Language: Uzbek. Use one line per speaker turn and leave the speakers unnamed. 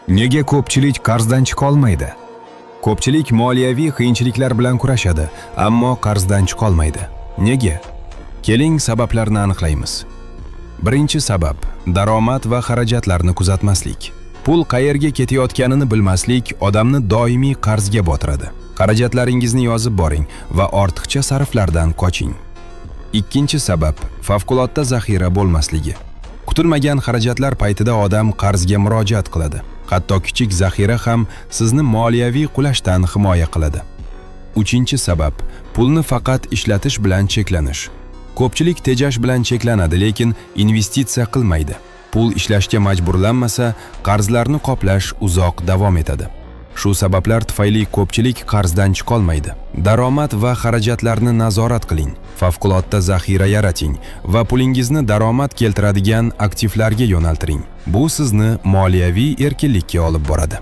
Nega ko'pchilik qarzdan chiqa olmaydi? Ko'pchilik moliyaviy qiyinchiliklar bilan kurashadi, ammo qarzdan chiqa olmaydi. Nega? Keling, sabablarni aniqlaymiz. Birinchi sabab daromad va xarajatlarni kuzatmaslik. Pul qayerga ketayotganini bilmaslik odamni doimiy qarzga botiradi. Xarajatlaringizni yozib boring va ortiqcha sarflardan qoching. Ikkinchi sabab favqulodda zaxira bo'lmasligi. Kutilmagan xarajatlar paytida odam qarzga murojaat qiladi. Hatto kichik zaxira ham sizni moliyaviy qulashdan himoya qiladi. Uchinchi sabab pulni faqat ishlatish bilan cheklanish. Ko'pchilik tejash bilan cheklanadi, lekin investitsiya qilmaydi. Pul ishlashga majburlanmasa, qarzlarni qoplash uzoq davom etadi. Shu sabablar tufayli ko'pchilik qarzdan chiqa olmaydi. Daromad va xarajatlarni nazorat qiling. Favqulodda zaxira yarating va pulingizni daromad keltiradigan aktivlarga yo'naltiring. Bu sizni moliyaviy erkinlikka olib boradi.